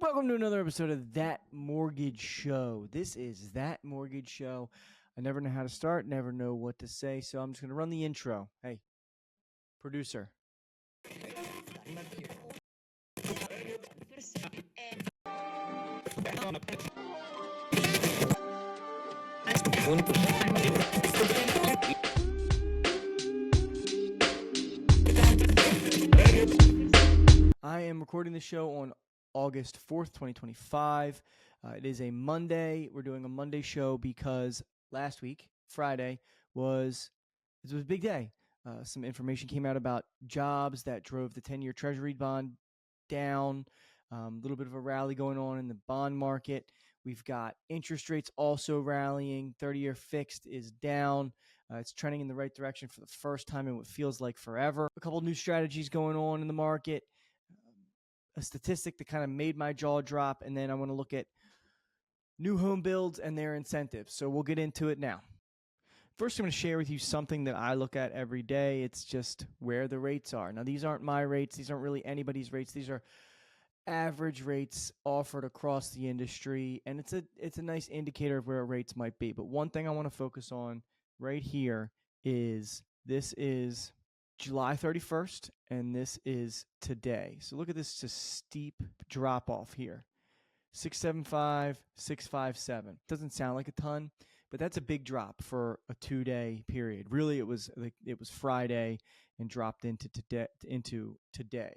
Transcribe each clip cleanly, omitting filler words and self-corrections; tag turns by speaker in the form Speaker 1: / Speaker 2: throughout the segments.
Speaker 1: Welcome to another episode of That Mortgage Show. This is That Mortgage Show. I never know how to start, never know what to say, so I'm just going to run the intro. Hey, producer. I am recording the show on August 4th, 2025. It is a Monday. We're doing a Monday show because last week, Friday, was a big day. Some information came out about jobs that drove the 10-year Treasury bond down. A little bit of a rally going on in the bond market. We've got interest rates also rallying. 30-year fixed is down. It's trending in the right direction for the first time in what feels like forever. A couple new strategies going on in the market. A statistic that kind of made my jaw drop, and then I want to look at new home builds and their incentives. So we'll get into it now. First, I'm going to share with you something that I look at every day. It's just where the rates are. Now, these aren't my rates. These aren't really anybody's rates. These are average rates offered across the industry, and it's a nice indicator of where rates might be. But one thing I want to focus on right here is this is July 31st, and this is today. So look at this just steep drop off here. 675, 657. Doesn't sound like a ton, but that's a big drop for a 2-day period. Really, it was Friday and dropped into today.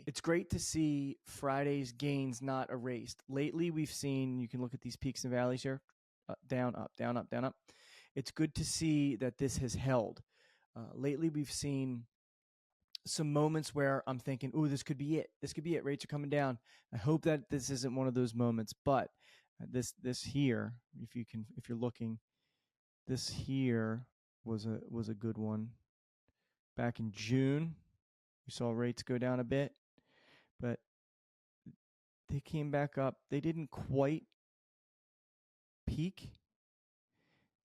Speaker 1: It's great to see Friday's gains not erased. Lately, we've seen, you can look at these peaks and valleys here, down, up, down, up, down, up. It's good to see that this has held. Lately, we've seen some moments where I'm thinking, "Ooh, this could be it. This could be it. Rates are coming down." I hope that this isn't one of those moments, but this here, if you're looking, this here was a good one. Back in June, we saw rates go down a bit, but they came back up. They didn't quite peak.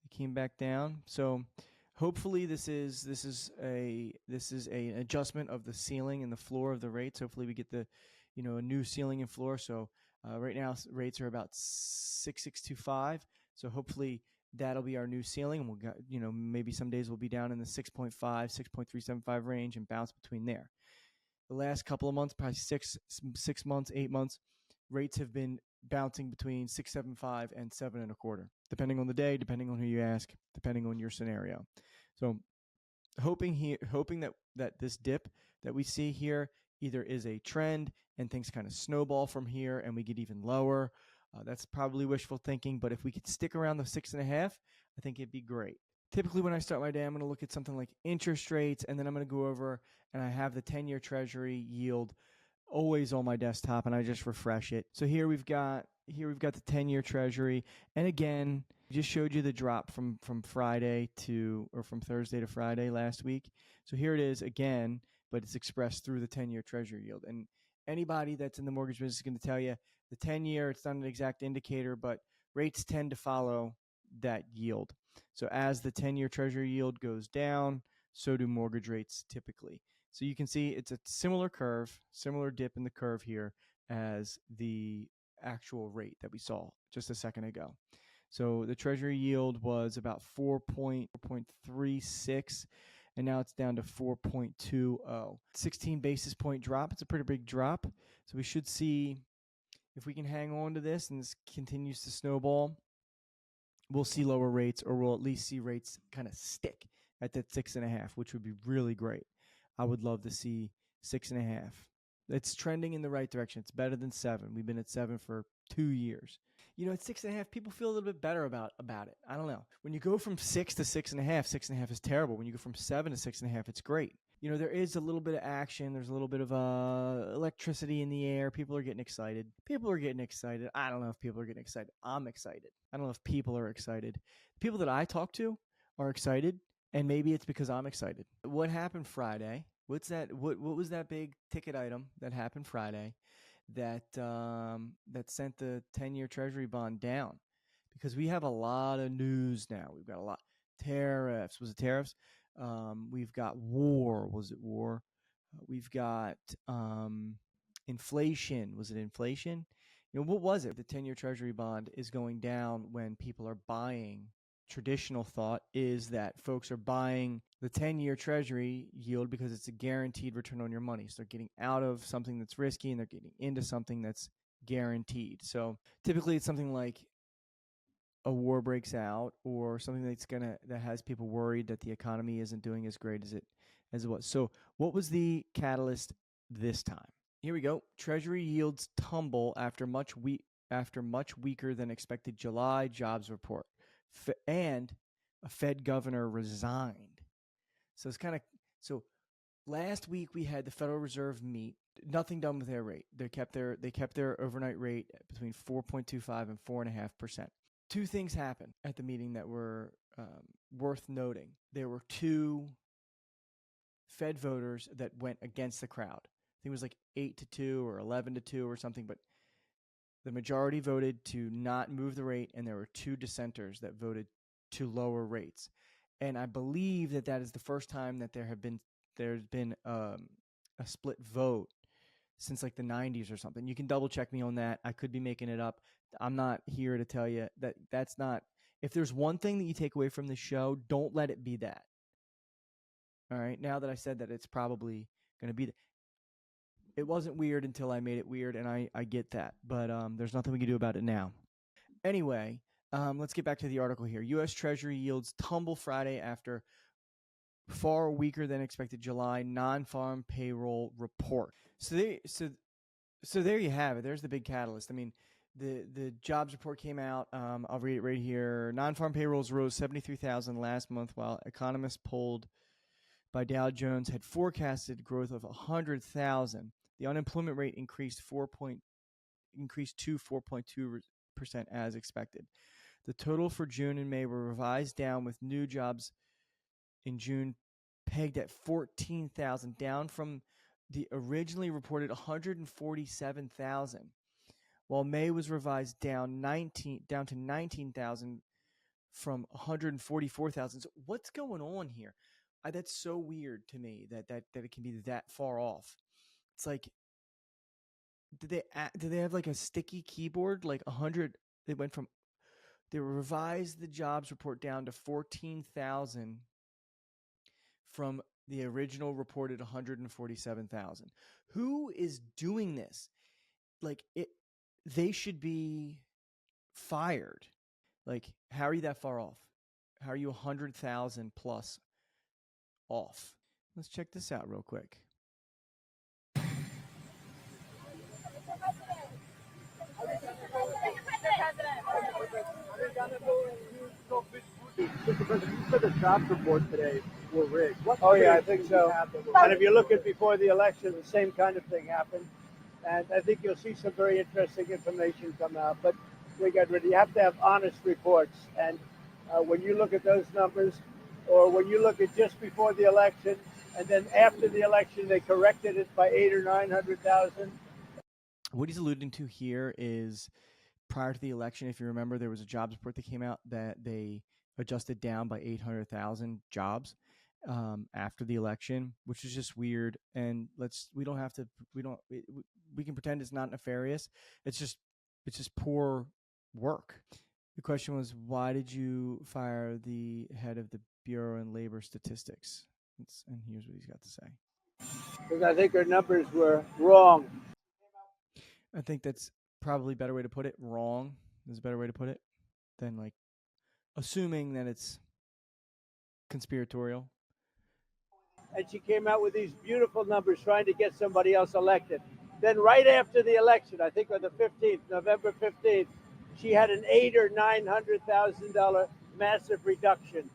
Speaker 1: They came back down. So hopefully this is an adjustment of the ceiling and the floor of the rates. Hopefully we get a new ceiling and floor. So right now rates are about 6.625. So hopefully that'll be our new ceiling. And we'll get, maybe some days we'll be down in the 6.5, 6.375 range and bounce between there. The last couple of months, probably 6 months, 8 months, rates have been bouncing between 6.75 and 7.25, depending on the day, depending on who you ask, depending on your scenario. So hoping that this dip that we see here either is a trend and things kind of snowball from here and we get even lower. That's probably wishful thinking, but if we could stick around the 6.5, I think it'd be great. Typically when I start my day, I'm going to look at something like interest rates, and then I'm going to go over and I have the 10-year Treasury yield always on my desktop, and I just refresh it. So here we've got the 10-year Treasury, and again, I just showed you the drop from Friday from Thursday to Friday last week. So here it is again, but it's expressed through the 10-year Treasury yield. And anybody that's in the mortgage business is going to tell you the 10-year, it's not an exact indicator, but rates tend to follow that yield. So as the 10-year Treasury yield goes down, so do mortgage rates typically. So you can see it's a similar curve, similar dip in the curve here as the actual rate that we saw just a second ago. So the Treasury yield was about 4.36, and now it's down to 4.20. 16 basis point drop. It's a pretty big drop. So we should see, if we can hang on to this and this continues to snowball, we'll see lower rates, or we'll at least see rates kind of stick at that 6.5, which would be really great. I would love to see 6.5. It's trending in the right direction. It's better than 7. We've been at 7 for 2 years. At 6.5, people feel a little bit better about it. I don't know. When you go from 6 to 6.5, 6.5 is terrible. When you go from 7 to 6.5, it's great. There is a little bit of action. There's a little bit of electricity in the air. People are getting excited. I don't know if people are getting excited. I'm excited. I don't know if people are excited. People that I talk to are excited, and maybe it's because I'm excited. What happened Friday? What's that? What was that big ticket item that happened Friday that sent the 10-year Treasury bond down? Because we have a lot of news now. We've got a lot. Tariffs. Was it tariffs? We've got war. Was it war? We've got inflation. Was it inflation? what was it? The 10-year Treasury bond is going down when people are buying. Traditional thought is that folks are buying the 10-year Treasury yield because it's a guaranteed return on your money. So they're getting out of something that's risky and they're getting into something that's guaranteed. So typically it's something like a war breaks out or something that has people worried that the economy isn't doing as great as it was. So what was the catalyst this time? Here we go. Treasury yields tumble after much weaker than expected July jobs report, and a Fed governor resigned. So it's kind of so. Last week we had the Federal Reserve meet. Nothing done with their rate. They kept their overnight rate between 4.25 and 4.5%. Two things happened at the meeting that were worth noting. There were two Fed voters that went against the crowd. I think it was like 8-2 or 11-2 or something, but the majority voted to not move the rate, and there were two dissenters that voted to lower rates. And I believe that is the first time that there's been a split vote since like the 90s or something. You can double check me on that. I could be making it up. I'm not here to tell you that's not. If there's one thing that you take away from the show, don't let it be that. All right. Now that I said that, it's probably going to be. It wasn't weird until I made it weird, and I get that. But there's nothing we can do about it now. Anyway, let's get back to the article here. U.S. Treasury yields tumble Friday after far weaker than expected July non-farm payroll report. So there you have it. There's the big catalyst. I mean, the jobs report came out. I'll read it right here. Non-farm payrolls rose 73,000 last month, while economists polled by Dow Jones had forecasted growth of 100,000. The unemployment rate increased to 4.2% as expected. The total for June and May were revised down, with new jobs in June pegged at 14,000, down from the originally reported 147,000, while May was revised down to 19,000 from 144,000. So what's going on here? That's so weird to me that it can be that far off. It's like, did they have like a sticky keyboard? Like 100, they revised the jobs report down to 14,000 from the original reported 147,000. Who is doing this? Like they should be fired. Like, how are you that far off? How are you 100,000 plus off? Let's check this out real quick.
Speaker 2: Mr. President, you said the jobs report today were rigged. I think so. And if you look at before the election, the same kind of thing happened. And I think you'll see some very interesting information come out. But we got ready. You have to have honest reports. And when you look at those numbers, or when you look at just before the election, and then after the election, they corrected it by 800,000 or 900,000.
Speaker 1: What he's alluding to here is prior to the election, if you remember, there was a jobs report that came out that they adjusted down by 800,000 jobs after the election, which is just weird. And we can pretend it's not nefarious. It's just poor work. The question was, why did you fire the head of the Bureau of Labor Statistics? And here's what he's got to say.
Speaker 2: Because I think our numbers were wrong.
Speaker 1: I think that's probably a better way to put it. Wrong is a better way to put it than like assuming that it's conspiratorial.
Speaker 2: And she came out with these beautiful numbers trying to get somebody else elected. Then right after the election, I think on the 15th, November 15th, she had an $800,000 or $900,000 massive reduction.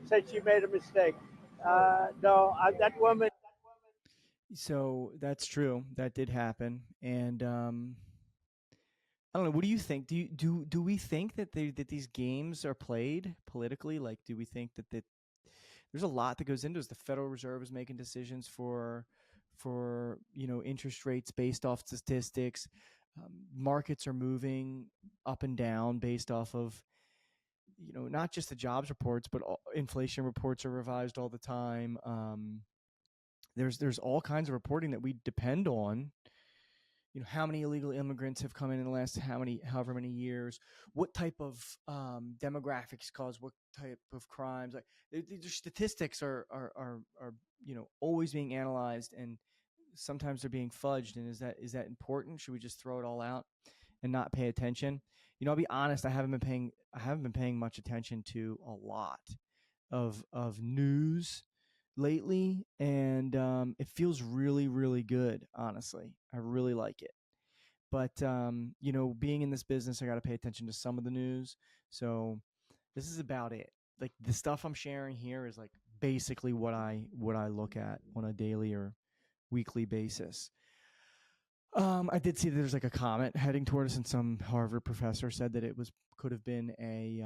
Speaker 2: Said she made a mistake. That woman.
Speaker 1: So that's true. That did happen, and I don't know. What do you think? Do we think that these games are played politically? Like, do we think that there's a lot that goes into it? The Federal Reserve is making decisions for interest rates based off statistics. Markets are moving up and down based off of not just the jobs reports, but inflation reports are revised all the time. There's all kinds of reporting that we depend on how many illegal immigrants have come in the last however many years, what type of demographics cause what type of crimes. Like the statistics are always being analyzed, and sometimes they're being fudged. And is that important? Should we just throw it all out and not pay attention? I'll be honest, I haven't been paying much attention to a lot of news lately, and it feels really, really good. Honestly, I really like it. But being in this business, I got to pay attention to some of the news. So this is about it. Like the stuff I'm sharing here is like basically what I look at on a daily or weekly basis. I did see that there's like a comet heading toward us, and some Harvard professor said that it could have been a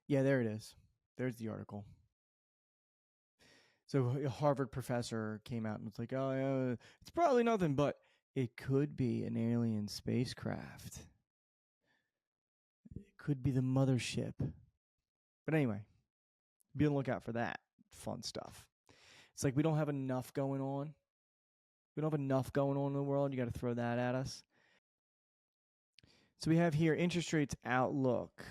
Speaker 1: yeah, there it is. There's the article. So a Harvard professor came out and was like, "Oh, yeah, it's probably nothing, but it could be an alien spacecraft. It could be the mothership." But anyway, be on the lookout for that fun stuff. It's like we don't have enough going on. We don't have enough going on in the world. You got to throw that at us. So we have here interest rates outlook.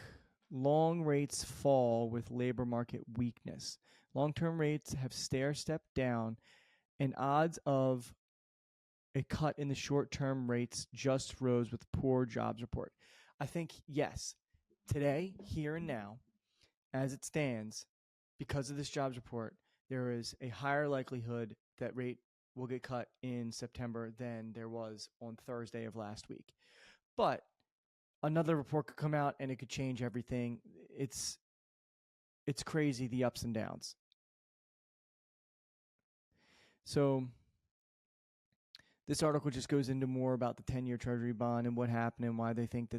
Speaker 1: Long rates fall with labor market weakness. Long-term rates have stair-stepped down, and odds of a cut in the short-term rates just rose with poor jobs report. I think, yes, today, here and now, as it stands, because of this jobs report, there is a higher likelihood that rate will get cut in September than there was on Thursday of last week. But another report could come out and it could change everything. It's crazy, the ups and downs. So this article just goes into more about the 10-year Treasury bond and what happened and why they think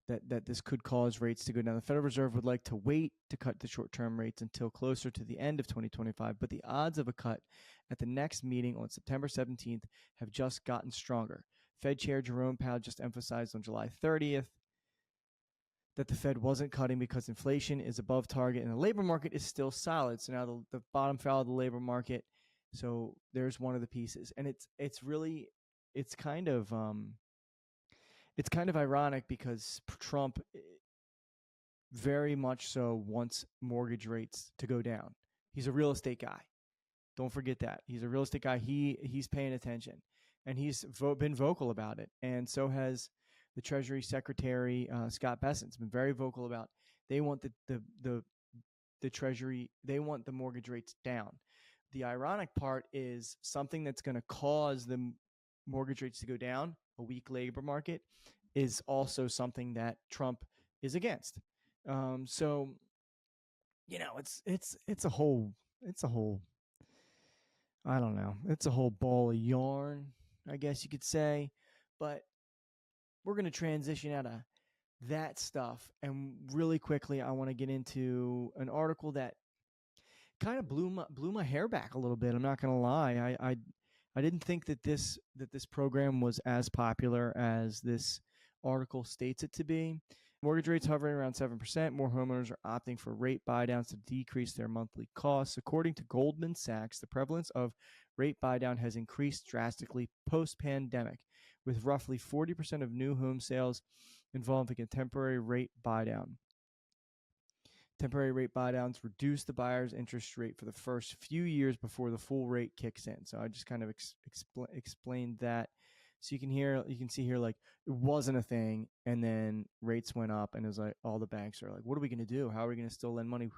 Speaker 1: that this could cause rates to go down. The Federal Reserve would like to wait to cut the short-term rates until closer to the end of 2025, but the odds of a cut at the next meeting on September 17th have just gotten stronger. Fed Chair Jerome Powell just emphasized on July 30th that the Fed wasn't cutting because inflation is above target and the labor market is still solid. So now the bottom fell of the labor market. So there's one of the pieces, and it's kind of ironic because Trump very much so wants mortgage rates to go down. He's a real estate guy. Don't forget that. He's a real estate guy. He's paying attention, and he's been vocal about it, and so has the Treasury Secretary Scott Bessent's been very vocal about they want the Treasury, they want the mortgage rates down. The ironic part is something that's going to cause the mortgage rates to go down, a weak labor market, is also something that Trump is against. So it's a whole I don't know. It's a whole ball of yarn, I guess you could say. But we're going to transition out of that stuff. And really quickly, I want to get into an article that kind of blew my hair back a little bit. I'm not going to lie. I didn't think that this program was as popular as this article states it to be. Mortgage rates hovering around 7%. More homeowners are opting for rate buydowns to decrease their monthly costs. According to Goldman Sachs, the prevalence of rate buydown has increased drastically post-pandemic, with roughly 40% of new home sales involving a temporary rate buydown. Temporary rate buydowns reduce the buyer's interest rate for the first few years before the full rate kicks in. So I just kind of explained that. So you can see here, like, it wasn't a thing, and then rates went up, and it was like all the banks are like, what are we going to do? How are we going to still lend money?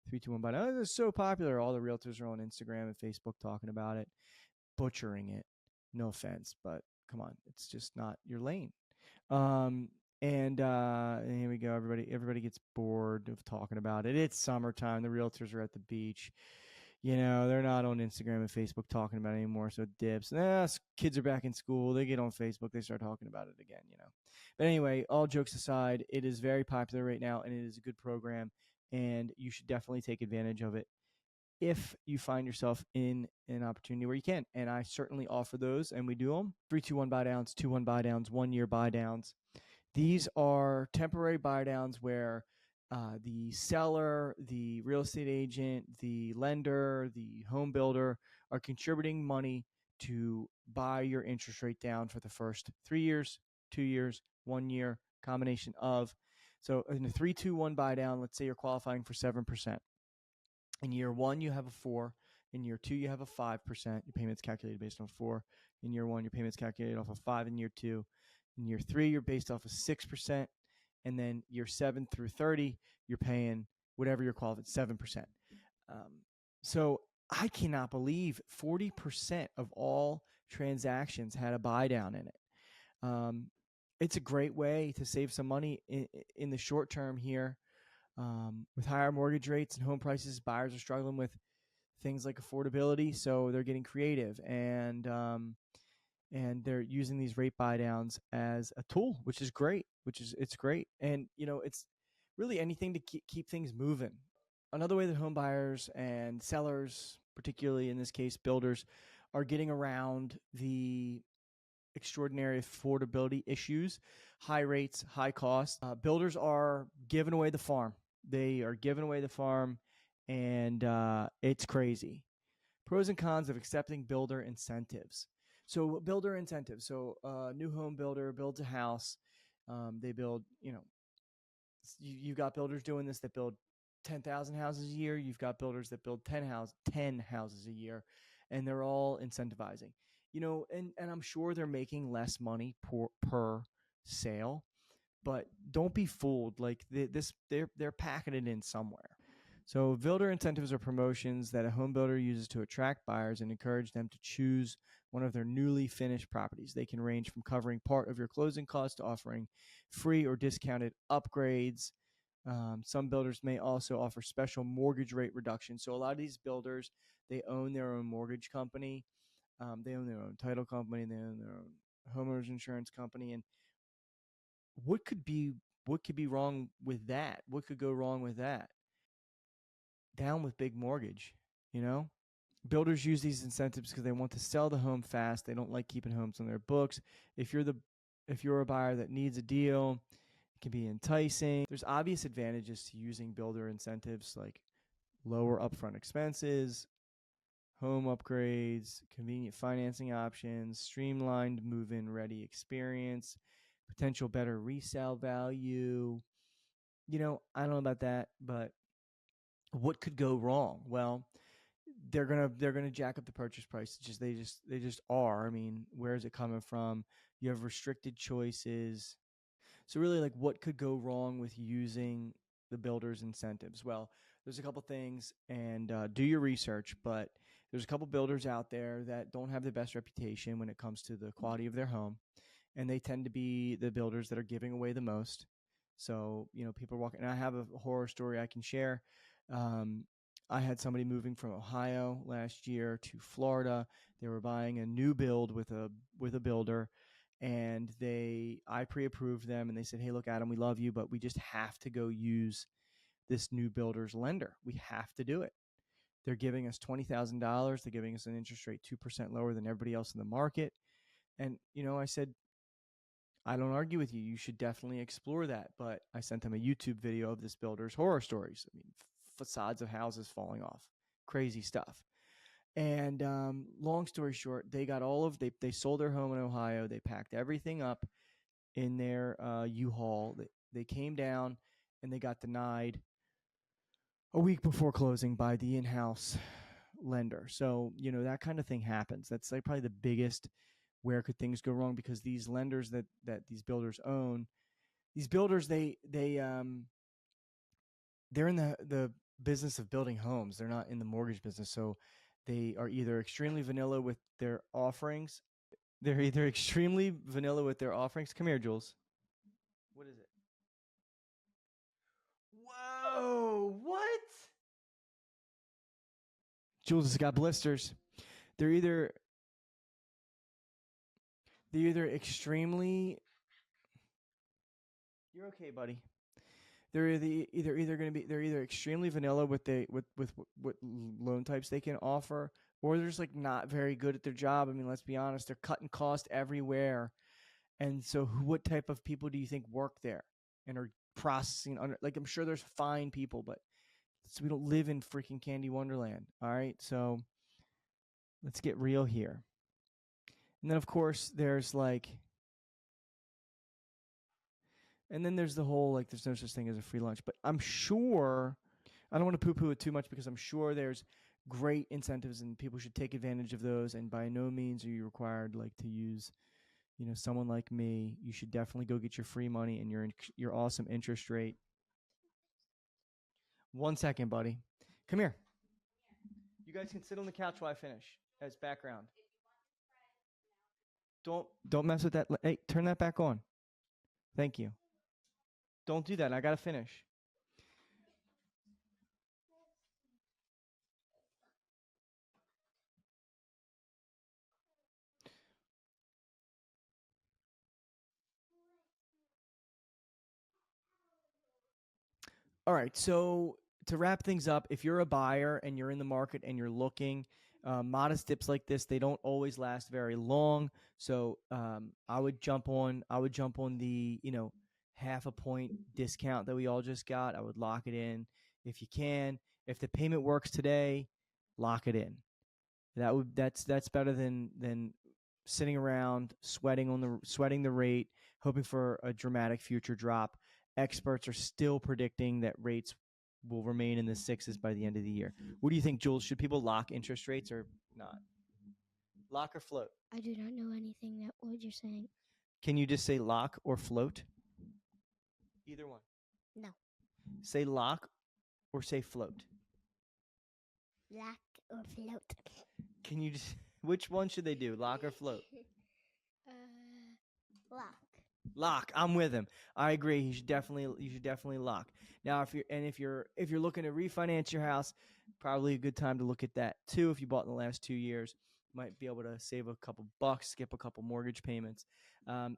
Speaker 1: 3, 2, 1 buy. Oh, this is so popular. All the realtors are on Instagram and Facebook talking about it, butchering it. No offense, but come on, it's just not your lane. And here we go. Everybody gets bored of talking about it. It's summertime. The realtors are at the beach. They're not on Instagram and Facebook talking about it anymore, so it dips. Kids are back in school. They get on Facebook. They start talking about it again, But anyway, all jokes aside, it is very popular right now, and it is a good program, and you should definitely take advantage of it if you find yourself in an opportunity where you can. And I certainly offer those, and we do them. 3-2-1 buydowns, 2-1 buydowns, 1-year buydowns. These are temporary buydowns where the seller, the real estate agent, the lender, the home builder are contributing money to buy your interest rate down for the first 3 years, 2 years, 1 year, combination of. So in a 3-2-1 buy down, let's say you're qualifying for 7%. In year 1 you have a 4. In year 2 you have a 5%. Your payment's calculated based on 4. In year 1 your payment's calculated off of 5. In year 2, in year 3 you're based off of 6%. And then year 7 through 30 you're paying whatever you're qualified, 7%. So I cannot believe 40% of all transactions had a buy down in it. It's a great way to save some money in the short term here. With higher mortgage rates and home prices, buyers are struggling with things like affordability, so they're getting creative and they're using these rate buy downs as a tool, which is great. It's great, and it's really anything to keep things moving. Another way that home buyers and sellers, particularly in this case builders, are getting around the extraordinary affordability issues, high rates, high costs. Builders are giving away the farm. They are giving away the farm, and it's crazy. Pros and cons of accepting builder incentives. So builder incentives. So new home builder builds a house. They build, you've got builders doing this that build 10,000 houses a year. You've got builders that build 10 houses a year, and they're all incentivizing. And I'm sure they're making less money per sale, but don't be fooled. Like they're packing it in somewhere. So builder incentives are promotions that a home builder uses to attract buyers and encourage them to choose one of their newly finished properties. They can range from covering part of your closing costs to offering free or discounted upgrades. Some builders may also offer special mortgage rate reductions. So a lot of these builders, they own their own mortgage company. They own their own title company. They own their own homeowners insurance company. And what could be wrong with that? What could go wrong with that? Down with big mortgage, Builders use these incentives because they want to sell the home fast. They don't like keeping homes on their books. If you're a buyer that needs a deal, it can be enticing. There's obvious advantages to using builder incentives like lower upfront expenses, home upgrades, convenient financing options, streamlined move-in ready experience, potential better resale value. I don't know about that, but what could go wrong? Well, they're gonna jack up the purchase price. They just are. I mean, where is it coming from? You have restricted choices. So really, like, what could go wrong with using the builder's incentives? Well, there's a couple things, and do your research. But there's a couple builders out there that don't have the best reputation when it comes to the quality of their home, and they tend to be the builders that are giving away the most. So people are walking. And I have a horror story I can share. I had somebody moving from Ohio last year to Florida. They were buying a new build with a builder, and I pre-approved them, and they said, "Hey, look, Adam, we love you, but we just have to go use this new builder's lender. We have to do it. They're giving us $20,000. They're giving us an interest rate 2% lower than everybody else in the market." And I said, I don't argue with you. You should definitely explore that. But I sent them a YouTube video of this builder's horror stories. I mean, facades of houses falling off, crazy stuff. And long story short, they got they sold their home in Ohio. They packed everything up in their U-Haul. They came down and they got denied a week before closing by the in-house lender. So that kind of thing happens. That's like probably the biggest where could things go wrong, because these lenders that these builders own, these builders they're in the business of building homes. They're not in the mortgage business. So they are either extremely vanilla with their offerings. They're either extremely vanilla with their offerings. Come here, Jules. What is it? Whoa, what? Jules has got blisters. They're either extremely. You're okay, buddy. They're either extremely vanilla with what loan types they can offer, or they're just like not very good at their job. I mean, let's be honest, they're cutting cost everywhere. And so what type of people do you think work there and are processing under, like, I'm sure there's fine people, but we don't live in freaking Candy Wonderland. All right. So let's get real here. And then of course there's like, and then there's the whole like there's no such thing as a free lunch. But I'm sure I don't want to poo-poo it too much because I'm sure there's great incentives and people should take advantage of those. And by no means are you required like to use, someone like me. You should definitely go get your free money and your awesome interest rate. 1 second, buddy. Come here. You guys can sit on the couch while I finish as background. Don't mess with that. Hey, turn that back on. Thank you. Don't do that. I gotta finish. All right. So to wrap things up, if you're a buyer and you're in the market and you're looking, modest dips like this, they don't always last very long. So I would jump on. The half a point discount that we all just got. I would lock it in if you can. If the payment works today, lock it in. That's better than sitting around sweating the rate, hoping for a dramatic future drop. Experts are still predicting that rates will remain in the sixes by the end of the year. What do you think, Jules? Should people lock interest rates or not? Lock or float?
Speaker 3: I do not know anything that what you're saying.
Speaker 1: Can you just say lock or float? Either one.
Speaker 3: No.
Speaker 1: Say lock or say float.
Speaker 3: Lock or float.
Speaker 1: Can you just which one should they do? Lock or float?
Speaker 3: Lock.
Speaker 1: Lock. I'm with him. I agree. You should definitely lock. Now, if you're looking to refinance your house, probably a good time to look at that too. If you bought in the last 2 years, might be able to save a couple bucks, skip a couple mortgage payments.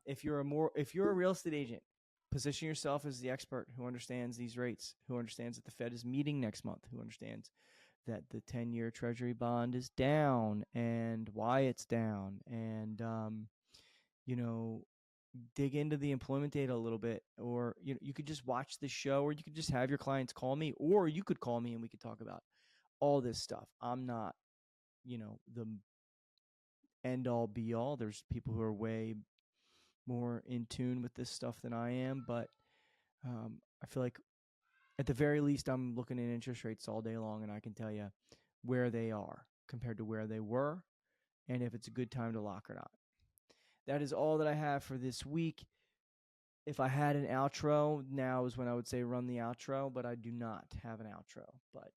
Speaker 1: If you're a real estate agent, position yourself as the expert who understands these rates, who understands that the Fed is meeting next month, who understands that the 10-year Treasury bond is down and why it's down, and dig into the employment data a little bit, or you could just watch the show, or you could just have your clients call me, or you could call me and we could talk about all this stuff. I'm not, the end all be all. There's people who are way more in tune with this stuff than I am, but I feel like at the very least I'm looking at interest rates all day long, and I can tell you where they are compared to where they were, and if it's a good time to lock or not. That is all that I have for this week. If I had an outro, now is when I would say run the outro, but I do not have an outro. But